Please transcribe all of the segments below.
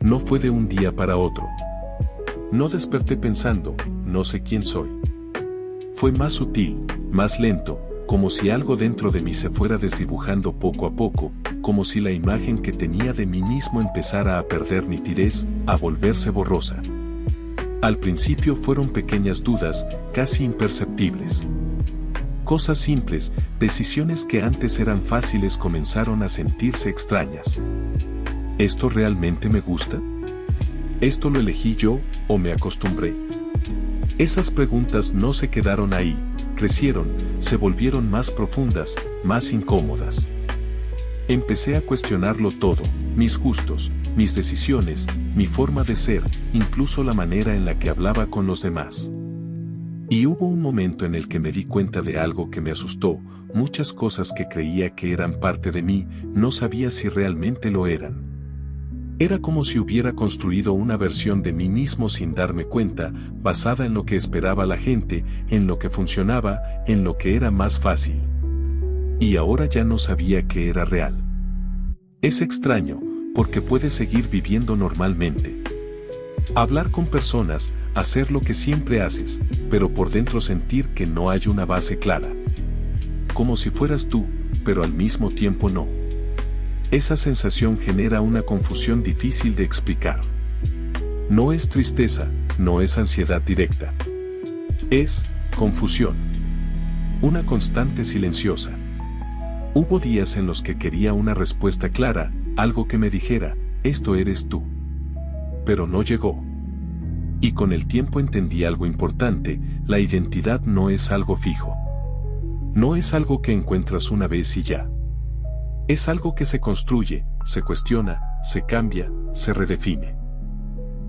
No fue de un día para otro. No desperté pensando, no sé quién soy. Fue más sutil, más lento, como si algo dentro de mí se fuera desdibujando poco a poco, como si la imagen que tenía de mí mismo empezara a perder nitidez, a volverse borrosa. Al principio fueron pequeñas dudas, casi imperceptibles. Cosas simples, decisiones que antes eran fáciles comenzaron a sentirse extrañas. ¿Esto realmente me gusta? ¿Esto lo elegí yo, o me acostumbré? Esas preguntas no se quedaron ahí, crecieron, se volvieron más profundas, más incómodas. Empecé a cuestionarlo todo, mis gustos, mis decisiones, mi forma de ser, incluso la manera en la que hablaba con los demás. Y hubo un momento en el que me di cuenta de algo que me asustó, muchas cosas que creía que eran parte de mí, no sabía si realmente lo eran. Era como si hubiera construido una versión de mí mismo sin darme cuenta, basada en lo que esperaba la gente, en lo que funcionaba, en lo que era más fácil. Y ahora ya no sabía que era real. Es extraño, porque puedes seguir viviendo normalmente. Hablar con personas, hacer lo que siempre haces, pero por dentro sentir que no hay una base clara. Como si fueras tú, pero al mismo tiempo no. Esa sensación genera una confusión difícil de explicar. No es tristeza, no es ansiedad directa. Es confusión. Una constante silenciosa. Hubo días en los que quería una respuesta clara, algo que me dijera, esto eres tú. Pero no llegó. Y con el tiempo entendí algo importante, la identidad no es algo fijo. No es algo que encuentras una vez y ya. Es algo que se construye, se cuestiona, se cambia, se redefine.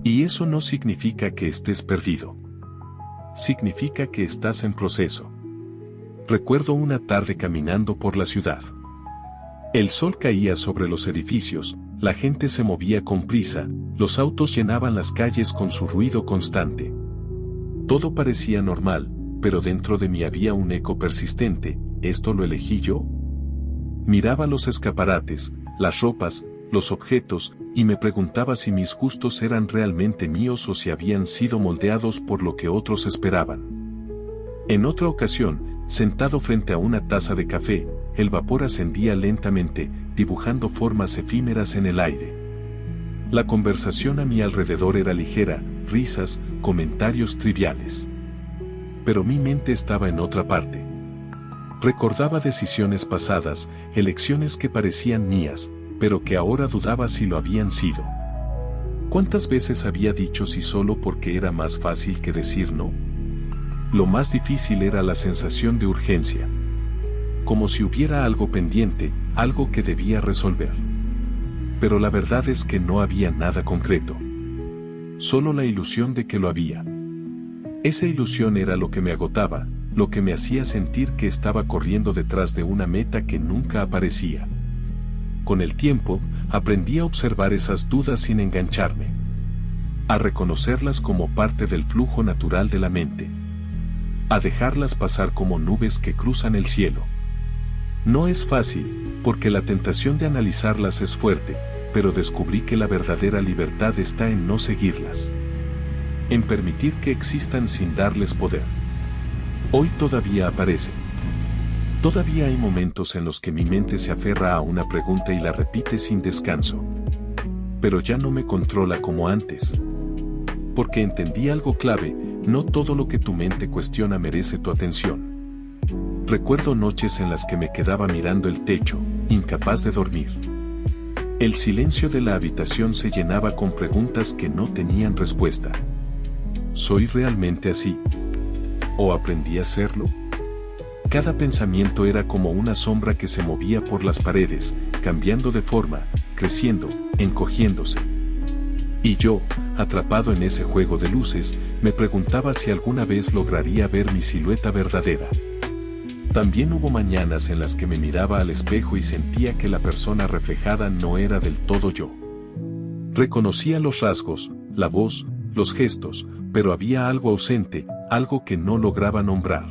Y eso no significa que estés perdido. Significa que estás en proceso. Recuerdo una tarde caminando por la ciudad. El sol caía sobre los edificios, la gente se movía con prisa, los autos llenaban las calles con su ruido constante. Todo parecía normal, pero dentro de mí había un eco persistente, ¿esto lo elegí yo? Miraba los escaparates, las ropas, los objetos, y me preguntaba si mis gustos eran realmente míos o si habían sido moldeados por lo que otros esperaban. En otra ocasión, sentado frente a una taza de café, el vapor ascendía lentamente, dibujando formas efímeras en el aire. La conversación a mi alrededor era ligera, risas, comentarios triviales. Pero mi mente estaba en otra parte. Recordaba decisiones pasadas, elecciones que parecían mías, pero que ahora dudaba si lo habían sido. ¿Cuántas veces había dicho sí solo porque era más fácil que decir no? Lo más difícil era la sensación de urgencia. Como si hubiera algo pendiente, algo que debía resolver. Pero la verdad es que no había nada concreto. Solo la ilusión de que lo había. Esa ilusión era lo que me agotaba, lo que me hacía sentir que estaba corriendo detrás de una meta que nunca aparecía. Con el tiempo, aprendí a observar esas dudas sin engancharme. A reconocerlas como parte del flujo natural de la mente. A dejarlas pasar como nubes que cruzan el cielo. No es fácil, porque la tentación de analizarlas es fuerte, pero descubrí que la verdadera libertad está en no seguirlas. En permitir que existan sin darles poder. Hoy todavía aparecen. Todavía hay momentos en los que mi mente se aferra a una pregunta y la repite sin descanso. Pero ya no me controla como antes. Porque entendí algo clave, no todo lo que tu mente cuestiona merece tu atención. Recuerdo noches en las que me quedaba mirando el techo, incapaz de dormir. El silencio de la habitación se llenaba con preguntas que no tenían respuesta. ¿Soy realmente así? ¿O aprendí a serlo? Cada pensamiento era como una sombra que se movía por las paredes, cambiando de forma, creciendo, encogiéndose. Y yo, atrapado en ese juego de luces, me preguntaba si alguna vez lograría ver mi silueta verdadera. También hubo mañanas en las que me miraba al espejo y sentía que la persona reflejada no era del todo yo. Reconocía los rasgos, la voz, los gestos, pero había algo ausente, algo que no lograba nombrar.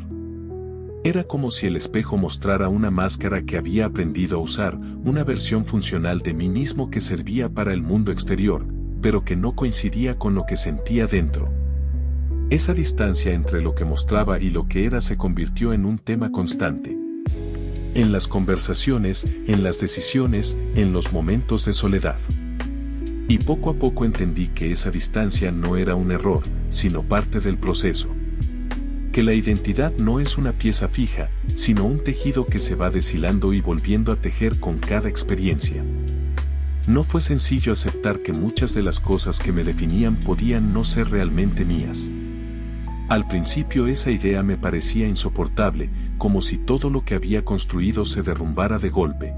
Era como si el espejo mostrara una máscara que había aprendido a usar, una versión funcional de mí mismo que servía para el mundo exterior, pero que no coincidía con lo que sentía dentro. Esa distancia entre lo que mostraba y lo que era se convirtió en un tema constante. En las conversaciones, en las decisiones, en los momentos de soledad. Y poco a poco entendí que esa distancia no era un error, sino parte del proceso. Que la identidad no es una pieza fija, sino un tejido que se va deshilando y volviendo a tejer con cada experiencia. No fue sencillo aceptar que muchas de las cosas que me definían podían no ser realmente mías. Al principio esa idea me parecía insoportable, como si todo lo que había construido se derrumbara de golpe.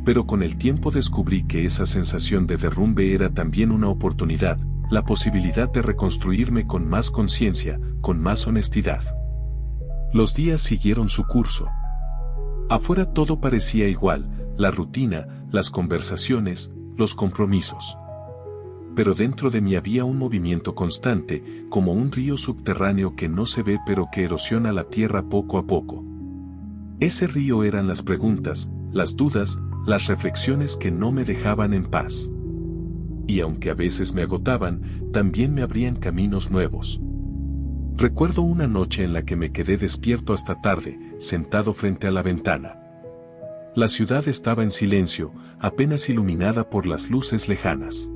Pero con el tiempo descubrí que esa sensación de derrumbe era también una oportunidad, la posibilidad de reconstruirme con más conciencia, con más honestidad. Los días siguieron su curso. Afuera todo parecía igual, la rutina, las conversaciones, los compromisos. Pero dentro de mí había un movimiento constante, como un río subterráneo que no se ve pero que erosiona la tierra poco a poco. Ese río eran las preguntas, las dudas, las reflexiones que no me dejaban en paz. Y aunque a veces me agotaban, también me abrían caminos nuevos. Recuerdo una noche en la que me quedé despierto hasta tarde, sentado frente a la ventana. La ciudad estaba en silencio, apenas iluminada por las luces lejanas.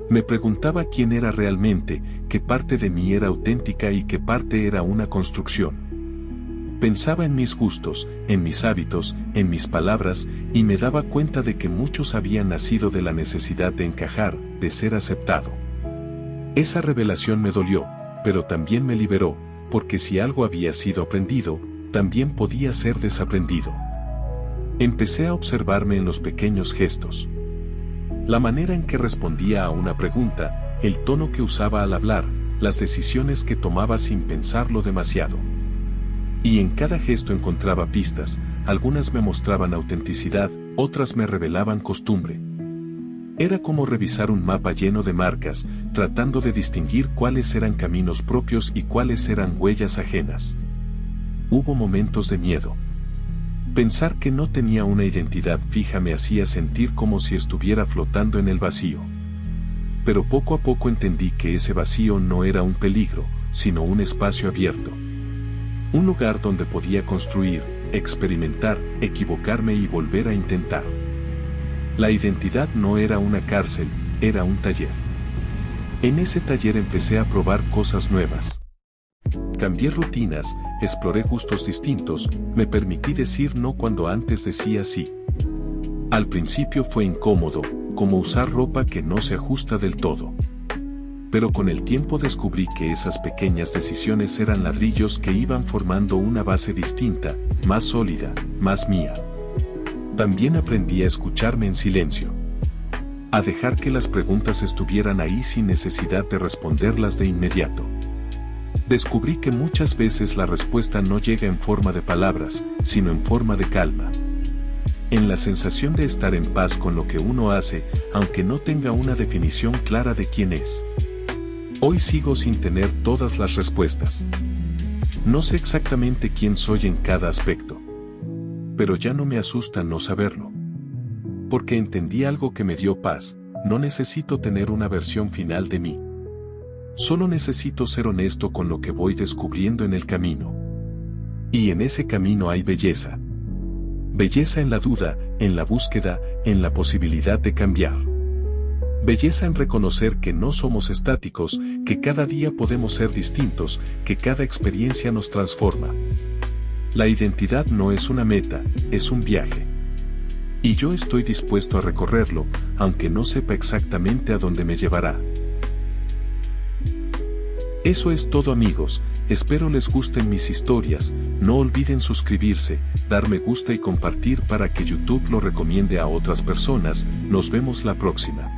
Me preguntaba quién era realmente, qué parte de mí era auténtica y qué parte era una construcción. Pensaba en mis gustos, en mis hábitos, en mis palabras, y me daba cuenta de que muchos habían nacido de la necesidad de encajar, de ser aceptado. Esa revelación me dolió, pero también me liberó, porque si algo había sido aprendido, también podía ser desaprendido. Empecé a observarme en los pequeños gestos. La manera en que respondía a una pregunta, el tono que usaba al hablar, las decisiones que tomaba sin pensarlo demasiado. Y en cada gesto encontraba pistas, algunas me mostraban autenticidad, otras me revelaban costumbre. Era como revisar un mapa lleno de marcas, tratando de distinguir cuáles eran caminos propios y cuáles eran huellas ajenas. Hubo momentos de miedo. Pensar que no tenía una identidad fija me hacía sentir como si estuviera flotando en el vacío. Pero poco a poco entendí que ese vacío no era un peligro, sino un espacio abierto. Un lugar donde podía construir, experimentar, equivocarme y volver a intentar. La identidad no era una cárcel, era un taller. En ese taller empecé a probar cosas nuevas. Cambié rutinas, exploré gustos distintos, me permití decir no cuando antes decía sí. Al principio fue incómodo, como usar ropa que no se ajusta del todo. Pero con el tiempo descubrí que esas pequeñas decisiones eran ladrillos que iban formando una base distinta, más sólida, más mía. También aprendí a escucharme en silencio. A dejar que las preguntas estuvieran ahí sin necesidad de responderlas de inmediato. Descubrí que muchas veces la respuesta no llega en forma de palabras, sino en forma de calma. En la sensación de estar en paz con lo que uno hace, aunque no tenga una definición clara de quién es. Hoy sigo sin tener todas las respuestas. No sé exactamente quién soy en cada aspecto. Pero ya no me asusta no saberlo. Porque entendí algo que me dio paz, no necesito tener una versión final de mí. Solo necesito ser honesto con lo que voy descubriendo en el camino. Y en ese camino hay belleza. Belleza en la duda, en la búsqueda, en la posibilidad de cambiar. Belleza en reconocer que no somos estáticos, que cada día podemos ser distintos, que cada experiencia nos transforma. La identidad no es una meta, es un viaje. Y yo estoy dispuesto a recorrerlo, aunque no sepa exactamente a dónde me llevará. Eso es todo amigos, espero les gusten mis historias, no olviden suscribirse, dar me gusta y compartir para que YouTube lo recomiende a otras personas, nos vemos la próxima.